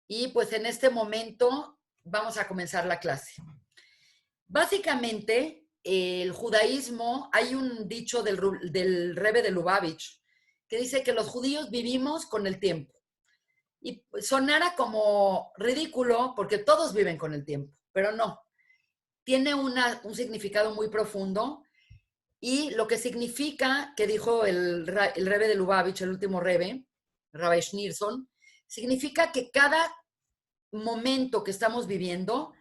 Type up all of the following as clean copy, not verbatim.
y pues en este momento vamos a comenzar la clase. Básicamente, el judaísmo, hay un dicho del Rebbe de Lubavitch que dice que los judíos vivimos con el tiempo. Y sonara como ridículo porque todos viven con el tiempo, pero no. Tiene un significado muy profundo y lo que significa, que dijo el Rebbe de Lubavitch, el último Rebbe, Rabbi Schneerson, significa que cada momento que estamos viviendo,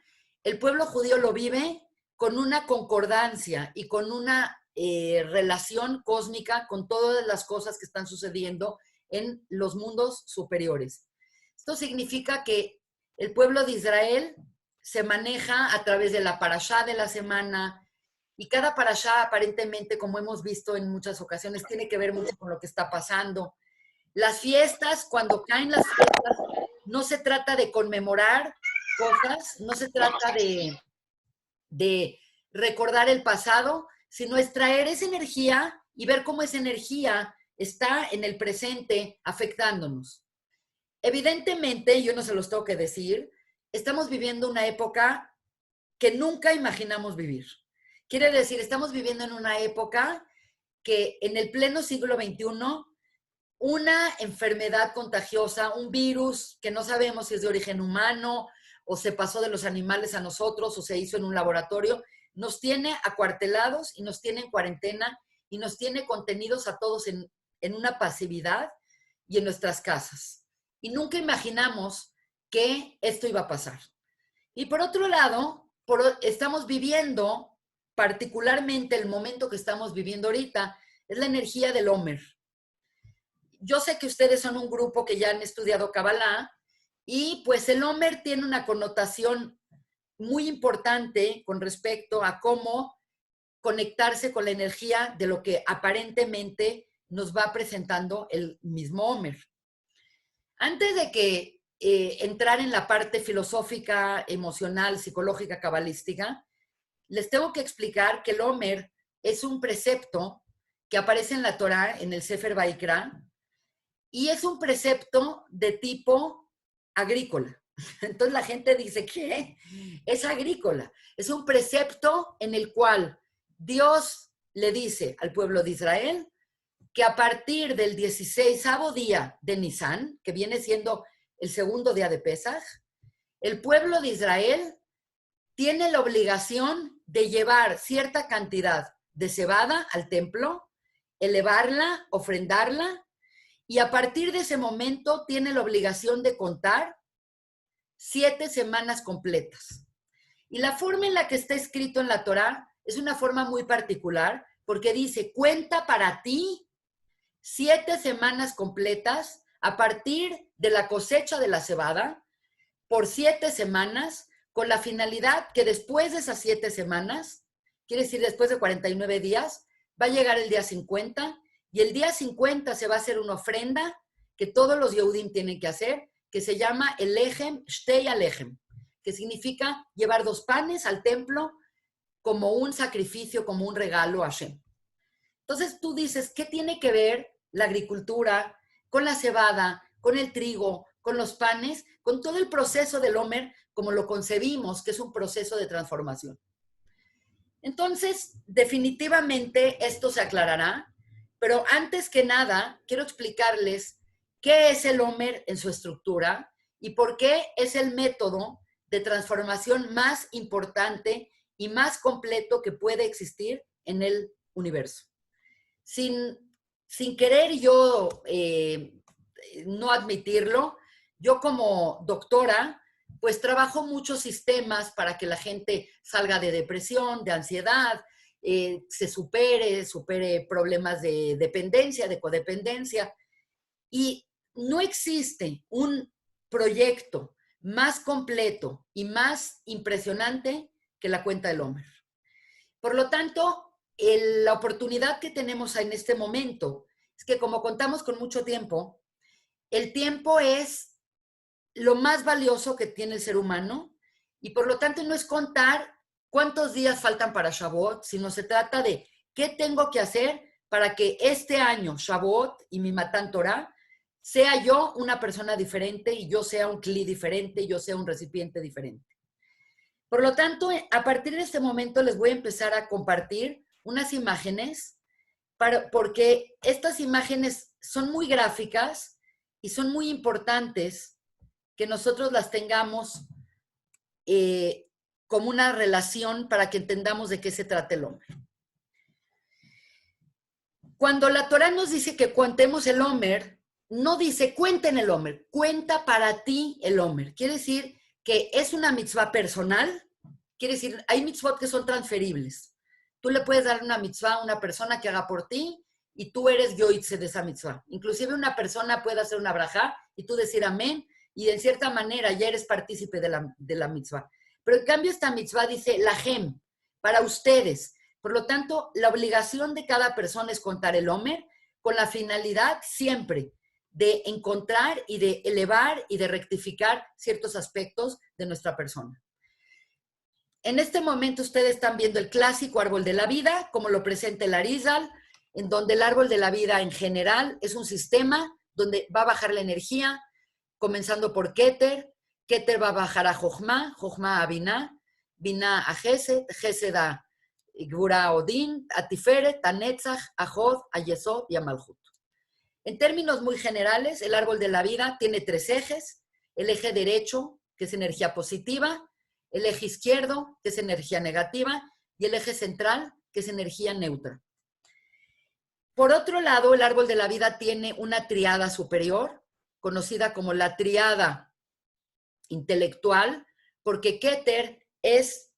el pueblo judío lo vive con una concordancia y con una relación cósmica con todas las cosas que están sucediendo en los mundos superiores. Esto significa que el pueblo de Israel se maneja a través de la parashá de la semana, y cada parashá aparentemente, como hemos visto en muchas ocasiones, tiene que ver mucho con lo que está pasando. Las fiestas, cuando caen las fiestas, no se trata de conmemorar cosas, no se trata de recordar el pasado, sino es traer esa energía y ver cómo esa energía está en el presente afectándonos. Evidentemente, yo no se los tengo que decir, estamos viviendo una época que nunca imaginamos vivir. Quiere decir, estamos viviendo en una época que en el pleno siglo XXI, una enfermedad contagiosa, un virus que no sabemos si es de origen humano o se pasó de los animales a nosotros o se hizo en un laboratorio, nos tiene acuartelados y nos tiene en cuarentena y nos tiene contenidos a todos en una pasividad y en nuestras casas. Y nunca imaginamos que esto iba a pasar. Y por otro lado, estamos viviendo, particularmente el momento que estamos viviendo ahorita, es la energía del Omer. Yo sé que ustedes son un grupo que ya han estudiado Kabbalah y pues el Omer tiene una connotación muy importante con respecto a cómo conectarse con la energía de lo que aparentemente nos va presentando el mismo Omer. Antes de que entrar en la parte filosófica, emocional, psicológica, cabalística, les tengo que explicar que el Omer es un precepto que aparece en la Torá, en el Sefer Vaikra, y es un precepto de tipo agrícola. Entonces la gente dice, ¿qué? Es agrícola. Es un precepto en el cual Dios le dice al pueblo de Israel que a partir del 16º día de Nisan, que viene siendo el segundo día de Pesaj, el pueblo de Israel tiene la obligación de llevar cierta cantidad de cebada al templo, elevarla, ofrendarla, y a partir de ese momento tiene la obligación de contar 7 semanas completas. Y la forma en la que está escrito en la Torá es una forma muy particular, porque dice, cuenta para ti 7 semanas completas a partir de la cosecha de la cebada por 7 semanas, con la finalidad que después de esas 7 semanas, quiere decir después de 49 días, va a llegar el día 50 y el día 50 se va a hacer una ofrenda que todos los Yehudim tienen que hacer, que se llama el Lechem Shtei Alechem, que significa llevar 2 panes al templo como un sacrificio, como un regalo a Hashem. Entonces tú dices, ¿qué tiene que ver la agricultura con la cebada, con el trigo, con los panes, con todo el proceso del Omer como lo concebimos, que es un proceso de transformación? Entonces, definitivamente esto se aclarará, pero antes que nada, quiero explicarles qué es el Omer en su estructura y por qué es el método de transformación más importante y más completo que puede existir en el universo. Sin querer yo no admitirlo, yo como doctora, pues trabajo muchos sistemas para que la gente salga de depresión, de ansiedad, se supere problemas de dependencia, de codependencia. Y no existe un proyecto más completo y más impresionante que la cuenta del Omer. Por lo tanto, la oportunidad que tenemos en este momento es que como contamos con mucho tiempo, el tiempo es lo más valioso que tiene el ser humano y por lo tanto no es contar cuántos días faltan para Shavuot, sino se trata de qué tengo que hacer para que este año Shavuot y mi Matan Torah sea yo una persona diferente y yo sea un cli diferente, y yo sea un recipiente diferente. Por lo tanto, a partir de este momento les voy a empezar a compartir unas imágenes porque estas imágenes son muy gráficas y son muy importantes que nosotros las tengamos como una relación para que entendamos de qué se trata el Omer. Cuando la Torah nos dice que contemos el Omer, no dice cuenten el Omer, cuenta para ti el Omer. Quiere decir que es una mitzvah personal, quiere decir, hay mitzvot que son transferibles. Tú le puedes dar una mitzvah a una persona que haga por ti y tú eres yoitze de esa mitzvah. Inclusive una persona puede hacer una brajá y tú decir amén y en cierta manera ya eres partícipe de la mitzvah. Pero en cambio esta mitzvah dice lahem, para ustedes. Por lo tanto, la obligación de cada persona es contar el Omer con la finalidad siempre de encontrar y de elevar y de rectificar ciertos aspectos de nuestra persona. En este momento ustedes están viendo el clásico árbol de la vida, como lo presenta el Arizal, en donde el árbol de la vida en general es un sistema donde va a bajar la energía, comenzando por Keter. Keter va a bajar a Jochma, Jochma a Binah, Binah a Gesed, Gesed a Gvura a Odin, a Tiferet, a Netzach, a Jod, a Yesod y a Malhut. En términos muy generales, el árbol de la vida tiene 3 ejes. El eje derecho, que es energía positiva, el eje izquierdo, que es energía negativa, y el eje central, que es energía neutra. Por otro lado, el árbol de la vida tiene una triada superior, conocida como la triada intelectual, porque Keter es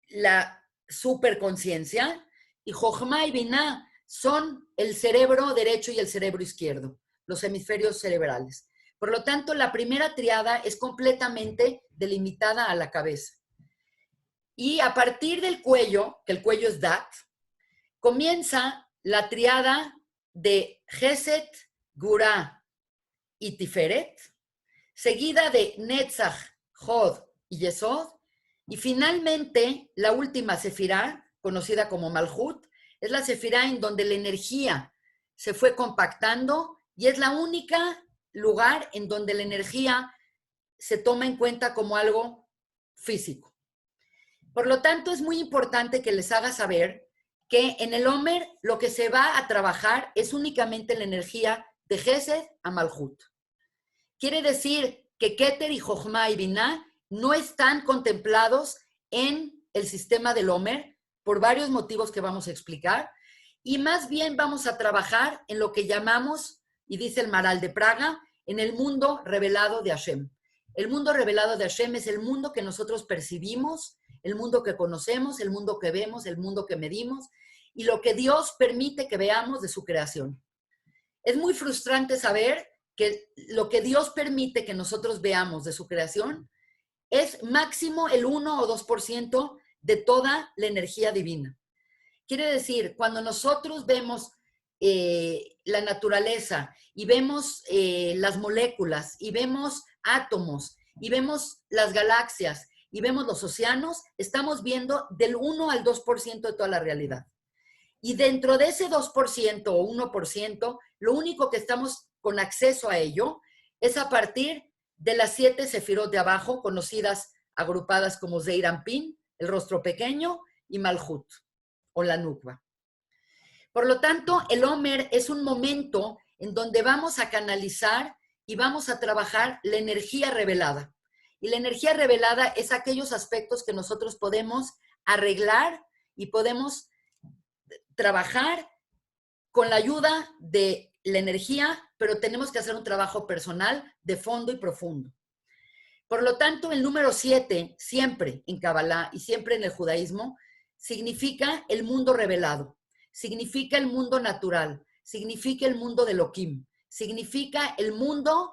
la superconciencia y Jochma y Binah son el cerebro derecho y el cerebro izquierdo, los hemisferios cerebrales. Por lo tanto, la primera triada es completamente delimitada a la cabeza. Y a partir del cuello, que el cuello es Dat, comienza la triada de Geset, Gurá y Tiferet, seguida de Netzach, Jod y Yesod, y finalmente la última sefirá, conocida como Malhut, es la sefirá en donde la energía se fue compactando y es la única lugar en donde la energía se toma en cuenta como algo físico. Por lo tanto, es muy importante que les haga saber que en el Omer lo que se va a trabajar es únicamente la energía de Gesed a Malhut. Quiere decir que Keter y Jochma y Binah no están contemplados en el sistema del Omer por varios motivos que vamos a explicar y más bien vamos a trabajar en lo que llamamos, y dice el Maral de Praga, en el mundo revelado de Hashem. El mundo revelado de Hashem es el mundo que nosotros percibimos, el mundo que conocemos, el mundo que vemos, el mundo que medimos y lo que Dios permite que veamos de su creación. Es muy frustrante saber que lo que Dios permite que nosotros veamos de su creación es máximo el 1 o 2% de toda la energía divina. Quiere decir, cuando nosotros vemos la naturaleza y vemos las moléculas y vemos átomos y vemos las galaxias y vemos los océanos, estamos viendo del 1 al 2% de toda la realidad. Y dentro de ese 2% o 1%, lo único que estamos con acceso a ello es a partir de las 7 sefirot de abajo, conocidas, agrupadas como Zeir Anpin, el rostro pequeño, y Malhut, o la Nukba. Por lo tanto, el Omer es un momento en donde vamos a canalizar y vamos a trabajar la energía revelada. Y la energía revelada es aquellos aspectos que nosotros podemos arreglar y podemos trabajar con la ayuda de la energía, pero tenemos que hacer un trabajo personal de fondo y profundo. Por lo tanto, el número 7, siempre en Kabbalah y siempre en el judaísmo, significa el mundo revelado, significa el mundo natural, significa el mundo de Elohim, significa el mundo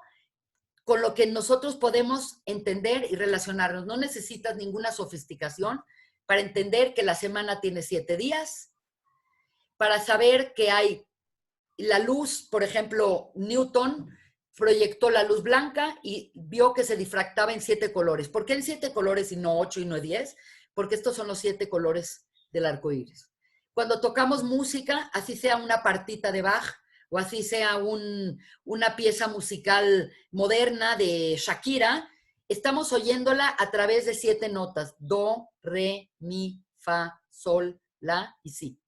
con lo que nosotros podemos entender y relacionarnos. No necesitas ninguna sofisticación para entender que la semana tiene 7 días, para saber que hay la luz, por ejemplo, Newton proyectó la luz blanca y vio que se difractaba en 7 colores. ¿Por qué en 7 colores y no 8 y no 10? Porque estos son los 7 colores del arco iris. Cuando tocamos música, así sea una partita de Bach o así sea una pieza musical moderna de Shakira, estamos oyéndola a través de 7 notas: do, re, mi, fa, sol, la y si.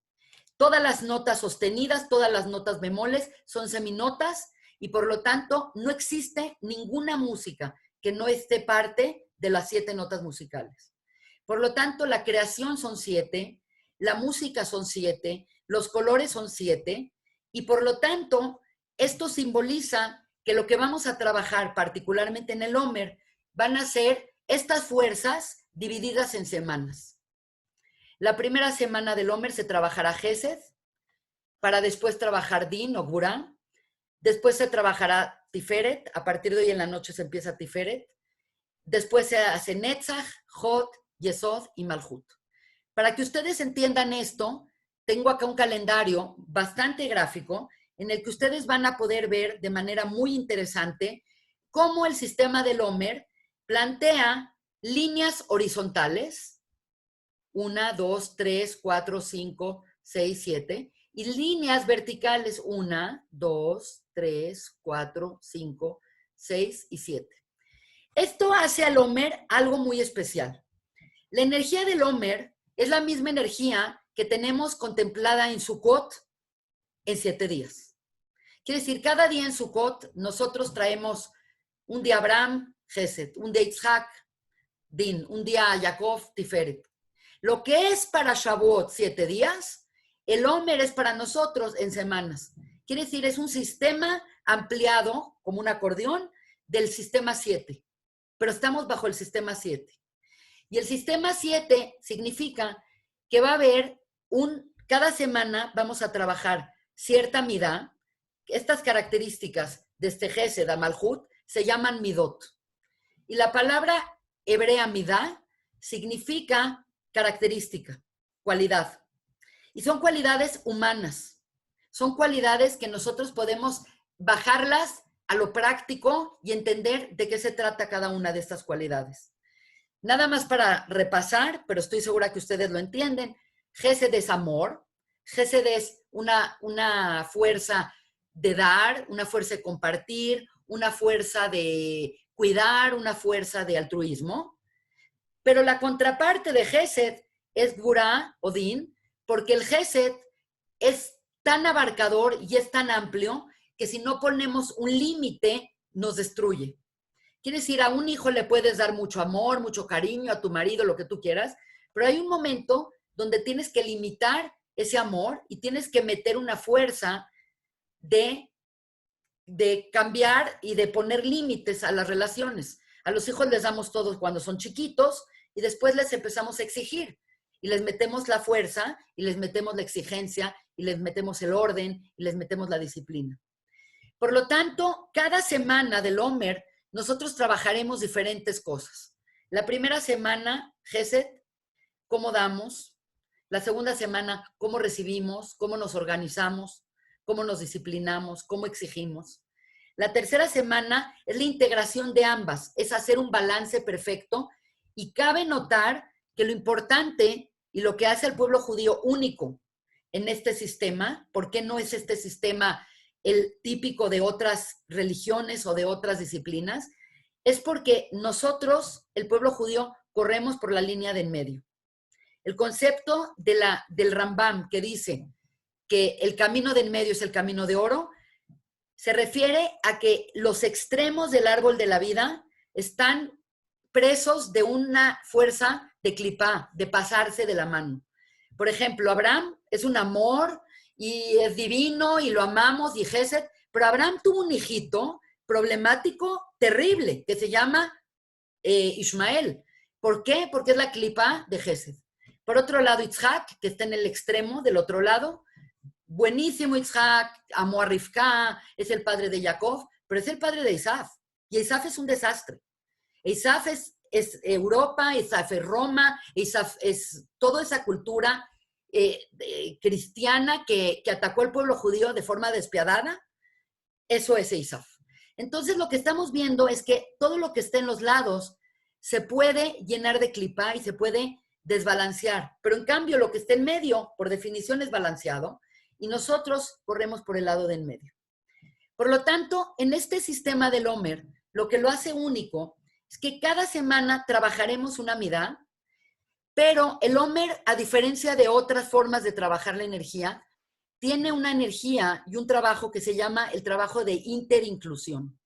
Todas las notas sostenidas, todas las notas bemoles son seminotas y por lo tanto no existe ninguna música que no esté parte de las 7 notas musicales. Por lo tanto, la creación son 7, la música son 7, los colores son 7 y por lo tanto esto simboliza que lo que vamos a trabajar particularmente en el Omer van a ser estas fuerzas divididas en semanas. La primera semana del Omer se trabajará Gesed, para después trabajar Din o Gurá. Después se trabajará Tiferet, a partir de hoy en la noche se empieza Tiferet. Después se hace Netzach, Hod, Yesod y Malhut. Para que ustedes entiendan esto, tengo acá un calendario bastante gráfico en el que ustedes van a poder ver de manera muy interesante cómo el sistema del Omer plantea líneas horizontales, 1, 2, 3, 4, 5, 6, 7, y líneas verticales, 1, 2, 3, 4, 5, 6 y 7. Esto hace al Omer algo muy especial. La energía del Omer es la misma energía que tenemos contemplada en Sukkot en 7 días. Quiere decir, cada día en Sukkot nosotros traemos un día Abraham, Gesed, un día Yitzhak, Din, un día Jacob, Tiferet. Lo que es para Shavuot 7 días, el Omer es para nosotros en semanas. Quiere decir, es un sistema ampliado, como un acordeón, del sistema 7. Pero estamos bajo el sistema 7. Y el sistema 7 significa que va a haber cada semana vamos a trabajar cierta midá. Estas características de este Gesed, Malhut, se llaman midot. Y la palabra hebrea midá significa característica, cualidad. Y son cualidades humanas. Son cualidades que nosotros podemos bajarlas a lo práctico y entender de qué se trata cada una de estas cualidades. Nada más para repasar, pero estoy segura que ustedes lo entienden. Gesed es amor. Gesed es una fuerza de dar, una fuerza de compartir, una fuerza de cuidar, una fuerza de altruismo. Pero la contraparte de Gesed es Gurá o Din, porque el Gesed es tan abarcador y es tan amplio que si no ponemos un límite, nos destruye. Quiere decir, a un hijo le puedes dar mucho amor, mucho cariño, a tu marido, lo que tú quieras, pero hay un momento donde tienes que limitar ese amor y tienes que meter una fuerza de cambiar y de poner límites a las relaciones. A los hijos les damos todo cuando son chiquitos y después les empezamos a exigir y les metemos la fuerza y les metemos la exigencia y les metemos el orden y les metemos la disciplina. Por lo tanto, cada semana del Omer nosotros trabajaremos diferentes cosas. La primera semana, Gesed, cómo damos. La segunda semana, cómo recibimos, cómo nos organizamos, cómo nos disciplinamos, cómo exigimos. La tercera semana es la integración de ambas, es hacer un balance perfecto y cabe notar que lo importante y lo que hace al pueblo judío único en este sistema, ¿por qué no es este sistema el típico de otras religiones o de otras disciplinas? Es porque nosotros, el pueblo judío, corremos por la línea de en medio. El concepto del Rambam que dice que el camino de en medio es el camino de oro, se refiere a que los extremos del árbol de la vida están presos de una fuerza de clipá, de pasarse de la mano. Por ejemplo, Abraham es un amor y es divino y lo amamos y Gesed, pero Abraham tuvo un hijito problemático terrible que se llama Ismael. ¿Por qué? Porque es la clipá de Gesed. Por otro lado, Yitzhak, que está en el extremo del otro lado, buenísimo Yitzhak, amó a Rivka, es el padre de Jacob, pero es el padre de Isaf. Y Isaf es un desastre. Isaf es Europa, Isaf es Roma, Isaf es toda esa cultura cristiana que atacó al pueblo judío de forma despiadada. Eso es Isaf. Entonces lo que estamos viendo es que todo lo que está en los lados se puede llenar de clipá y se puede desbalancear, pero en cambio lo que está en medio, por definición, es balanceado, y nosotros corremos por el lado de en medio. Por lo tanto, en este sistema del Omer, lo que lo hace único es que cada semana trabajaremos una midá, pero el Omer, a diferencia de otras formas de trabajar la energía, tiene una energía y un trabajo que se llama el trabajo de interinclusión.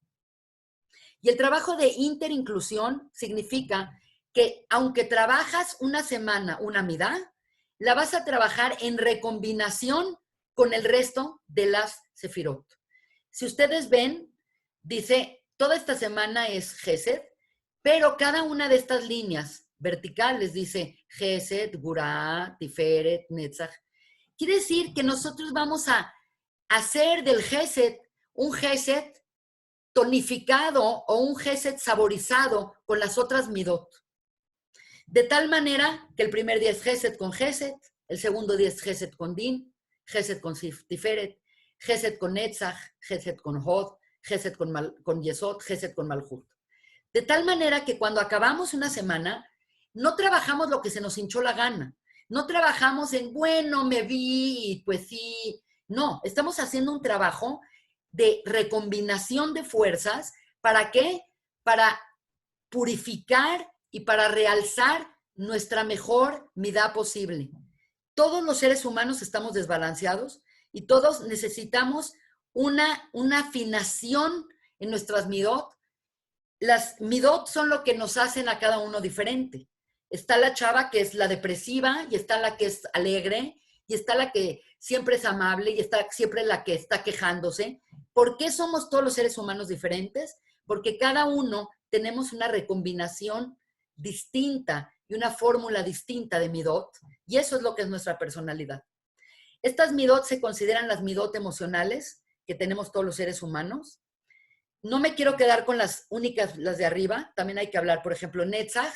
Y el trabajo de interinclusión significa que aunque trabajas una semana una midá, la vas a trabajar en recombinación con el resto de las sefirot. Si ustedes ven, dice, toda esta semana es Gesed, pero cada una de estas líneas verticales dice Gesed, Gurá, Tiferet, Netzach. Quiere decir que nosotros vamos a hacer del Gesed un Gesed tonificado o un Gesed saborizado con las otras midot. De tal manera que el primer día es Gesed con Gesed, el segundo día es Gesed con Din, Gesed con Tiferet, Gesed con Netzach, Gesed con Hod, Gesed con Yesod, Gesed con Malhut. De tal manera que cuando acabamos una semana, no trabajamos lo que se nos hinchó la gana. No trabajamos en, bueno, me vi, pues sí. No, estamos haciendo un trabajo de recombinación de fuerzas. ¿Para qué? Para purificar y para realzar nuestra mejor midá posible. Todos los seres humanos estamos desbalanceados y todos necesitamos una afinación en nuestras midot. Las midot son lo que nos hacen a cada uno diferente. Está la chava que es la depresiva, y está la que es alegre, y está la que siempre es amable, y está siempre la que está quejándose. ¿Por qué somos todos los seres humanos diferentes? Porque cada uno tenemos una recombinación distinta y una fórmula distinta de midot, y eso es lo que es nuestra personalidad. Estas midot se consideran las midot emocionales que tenemos todos los seres humanos. No me quiero quedar con las únicas, las de arriba, también hay que hablar, por ejemplo, Netzach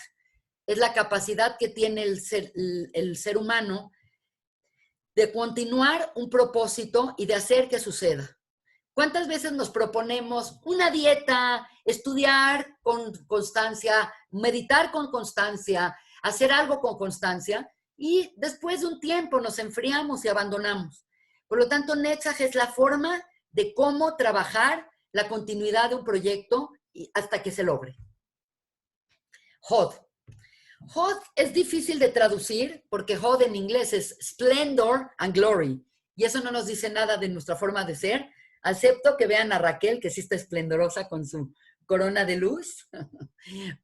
es la capacidad que tiene el ser humano de continuar un propósito y de hacer que suceda. ¿Cuántas veces nos proponemos una dieta, estudiar con constancia, meditar con constancia, hacer algo con constancia, y después de un tiempo nos enfriamos y abandonamos? Por lo tanto, Netzach es la forma de cómo trabajar la continuidad de un proyecto hasta que se logre. Hod. Hod es difícil de traducir porque Hod en inglés es splendor and glory, y eso no nos dice nada de nuestra forma de ser, excepto que vean a Raquel, que sí está esplendorosa con su corona de luz.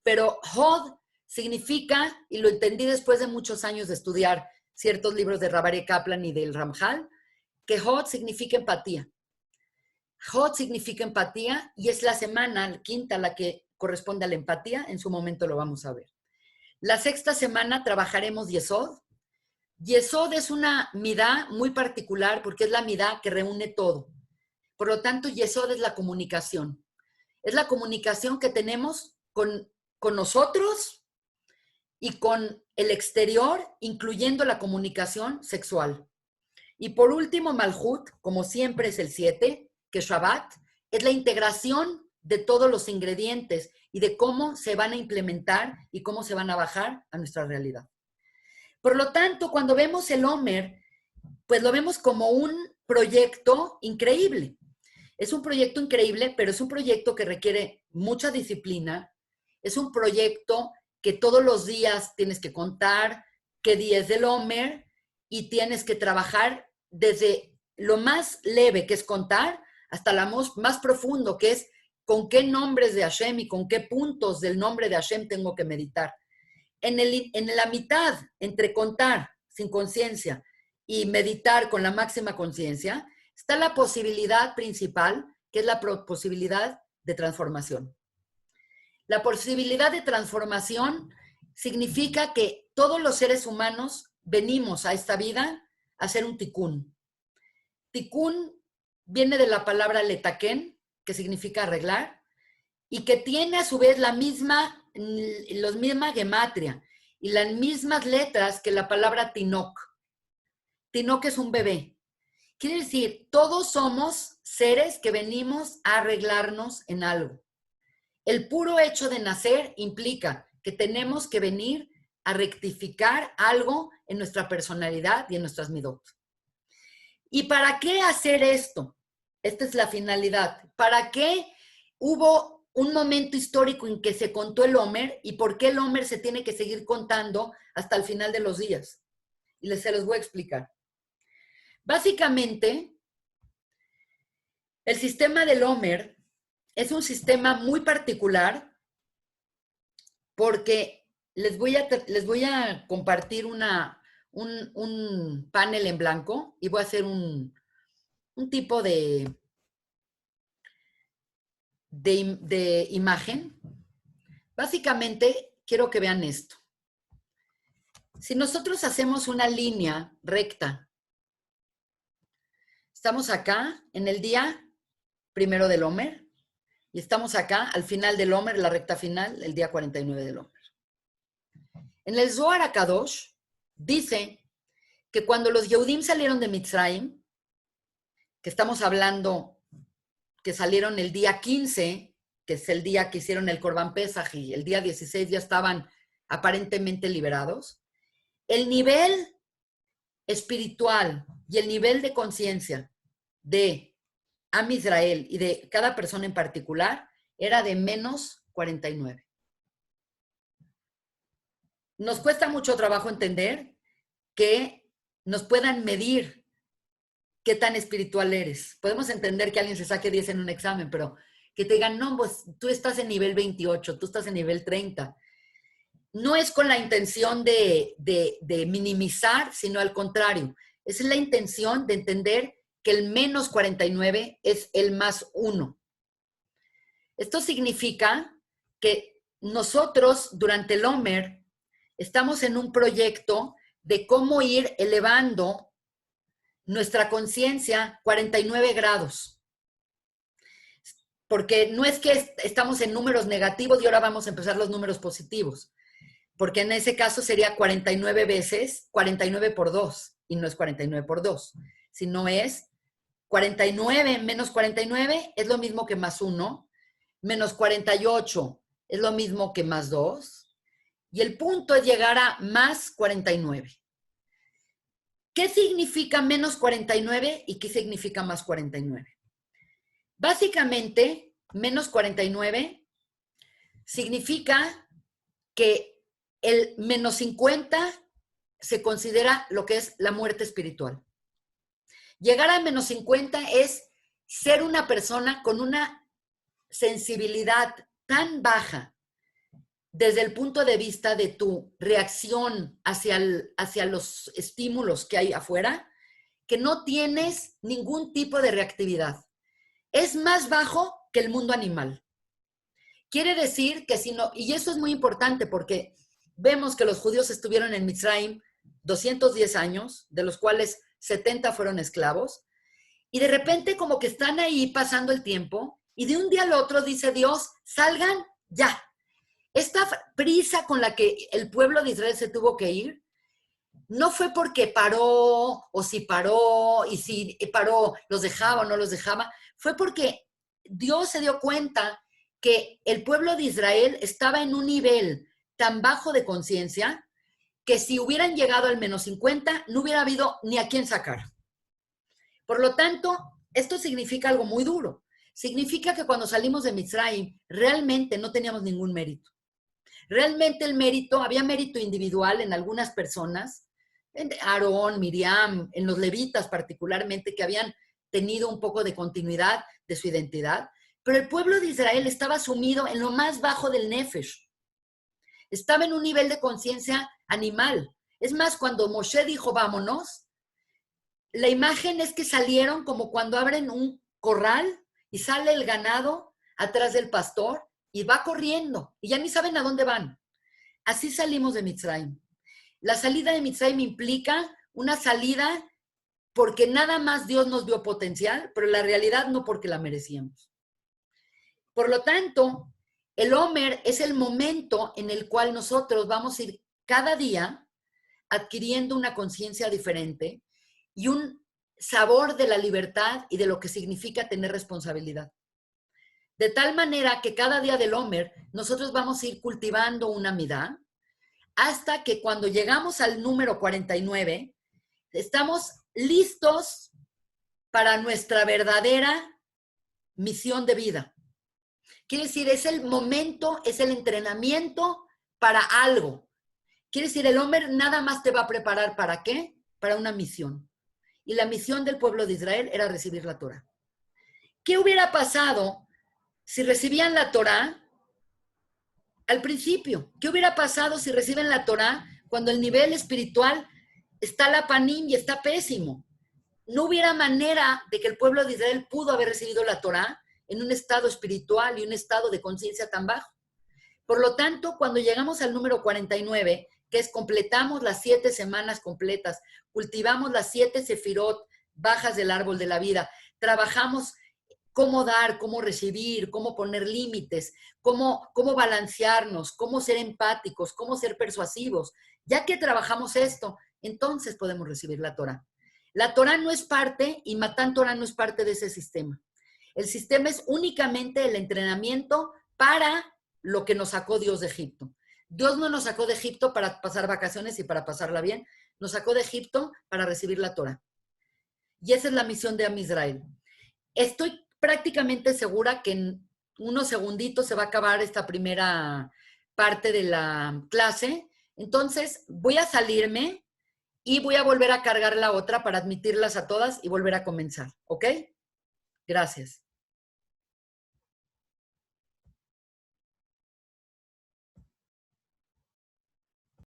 Pero Hod significa, y lo entendí después de muchos años de estudiar ciertos libros de Rabbi Kaplan y del Ramjal, que Hod significa empatía. Hod significa empatía y es la semana quinta la que corresponde a la empatía. En su momento lo vamos a ver. La sexta semana trabajaremos Yesod. Yesod es una midá muy particular porque es la midá que reúne todo. Por lo tanto, Yesod es la comunicación. Es la comunicación que tenemos con nosotros y con el exterior, incluyendo la comunicación sexual. Y por último, Malhut, como siempre es el 7, que Shabbat, es la integración de todos los ingredientes y de cómo se van a implementar y cómo se van a bajar a nuestra realidad. Por lo tanto, cuando vemos el Omer, pues lo vemos como un proyecto increíble. Es un proyecto increíble, pero es un proyecto que requiere mucha disciplina. Es un proyecto que todos los días tienes que contar qué día es del Omer y tienes que trabajar desde lo más leve, que es contar, hasta lo más profundo, que es con qué nombres de Hashem y con qué puntos del nombre de Hashem tengo que meditar. En la mitad, entre contar sin conciencia y meditar con la máxima conciencia, está la posibilidad principal, que es la posibilidad de transformación. La posibilidad de transformación significa que todos los seres humanos venimos a esta vida a hacer un tikkun. Tikkun viene de la palabra letaken, que significa arreglar, y que tiene a su vez la misma gematria y las mismas letras que la palabra tinok. Tinok es un bebé. Quiere decir, todos somos seres que venimos a arreglarnos en algo. El puro hecho de nacer implica que tenemos que venir a rectificar algo en nuestra personalidad y en nuestras midot. ¿Y para qué hacer esto? Esta es la finalidad. ¿Para qué hubo un momento histórico en que se contó el Homer y por qué el Homer se tiene que seguir contando hasta el final de los días? Y se los voy a explicar. Básicamente, el sistema del Homer es un sistema muy particular porque les voy a compartir un panel en blanco y voy a hacer un tipo de imagen. Básicamente, quiero que vean esto. Si nosotros hacemos una línea recta, estamos acá en el día primero del Homer y estamos acá al final del Homer, la recta final, el día 49 del Homer. En el Zohar HaKadosh dice que cuando los Yehudim salieron de Mitzrayim, que estamos hablando que salieron el día 15, que es el día que hicieron el Corban Pesaj, y el día 16 ya estaban aparentemente liberados, el nivel espiritual y el nivel de conciencia de Am Israel y de cada persona en particular era de menos 49. Nos cuesta mucho trabajo entender que nos puedan medir qué tan espiritual eres. Podemos entender que alguien se saque 10 en un examen, pero que te digan, no, pues tú estás en nivel 28, tú estás en nivel 30. No es con la intención de minimizar, sino al contrario. Esa es la intención de entender que el menos 49 es el más 1. Esto significa que nosotros, durante el Homer, estamos en un proyecto de cómo ir elevando nuestra conciencia 49 grados. Porque no es que estamos en números negativos y ahora vamos a empezar los números positivos. Porque en ese caso sería 49 veces 49 por 2. Y no es 49 por 2, sino es 49 menos 49 es lo mismo que más 1. Menos 48 es lo mismo que más 2. Y el punto es llegar a más 49. ¿Qué significa menos 49 y qué significa más 49? Básicamente, menos 49 significa que el menos 50 se considera lo que es la muerte espiritual. Llegar a menos 50 es ser una persona con una sensibilidad tan baja desde el punto de vista de tu reacción hacia los estímulos que hay afuera, que no tienes ningún tipo de reactividad. Es más bajo que el mundo animal. Quiere decir que si no, y eso es muy importante porque vemos que los judíos estuvieron en Mitzrayim 210 años, de los cuales 70 fueron esclavos, y de repente como que están ahí pasando el tiempo, y de un día al otro dice Dios, salgan ya. Esta prisa con la que el pueblo de Israel se tuvo que ir, no fue porque paró, o si paró, y si paró, los dejaba o no los dejaba, fue porque Dios se dio cuenta que el pueblo de Israel estaba en un nivel tan bajo de conciencia que si hubieran llegado al menos 50, no hubiera habido ni a quién sacar. Por lo tanto, esto significa algo muy duro. Significa que cuando salimos de Mitzrayim, realmente no teníamos ningún mérito. Realmente el mérito, había mérito individual en algunas personas, en Aarón, Miriam, en los levitas particularmente, que habían tenido un poco de continuidad de su identidad, pero el pueblo de Israel estaba sumido en lo más bajo del Nefesh. Estaba en un nivel de conciencia animal. Es más, cuando Moshe dijo, vámonos, la imagen es que salieron como cuando abren un corral y sale el ganado atrás del pastor y va corriendo y ya ni saben a dónde van. Así salimos de Mitzrayim. La salida de Mitzrayim implica una salida porque nada más Dios nos dio potencial, pero la realidad no porque la merecíamos. Por lo tanto, el Homer es el momento en el cual nosotros vamos a ir cada día adquiriendo una conciencia diferente y un sabor de la libertad y de lo que significa tener responsabilidad. De tal manera que cada día del Homer nosotros vamos a ir cultivando una midá hasta que cuando llegamos al número 49 estamos listos para nuestra verdadera misión de vida. Quiere decir, es el momento, es el entrenamiento para algo. Quiere decir, el hombre nada más te va a preparar ¿para qué? Para una misión. Y la misión del pueblo de Israel era recibir la Torah. ¿Qué hubiera pasado si recibían la Torah al principio? ¿Qué hubiera pasado si reciben la Torah cuando el nivel espiritual está la panim y está pésimo? No hubiera manera de que el pueblo de Israel pudo haber recibido la Torah en un estado espiritual y un estado de conciencia tan bajo. Por lo tanto, cuando llegamos al número 49, que es completamos las 7 semanas completas, cultivamos las 7 sefirot bajas del árbol de la vida, trabajamos cómo dar, cómo recibir, cómo poner límites, cómo balancearnos, cómo ser empáticos, cómo ser persuasivos. Ya que trabajamos esto, entonces podemos recibir la Torah. La Torah no es parte, y Matán Torah no es parte de ese sistema. El sistema es únicamente el entrenamiento para lo que nos sacó Dios de Egipto. Dios no nos sacó de Egipto para pasar vacaciones y para pasarla bien. Nos sacó de Egipto para recibir la Torah. Y esa es la misión de Am Israel. Estoy prácticamente segura que en unos segunditos se va a acabar esta primera parte de la clase. Entonces voy a salirme y voy a volver a cargar la otra para admitirlas a todas y volver a comenzar. ¿Ok? Gracias.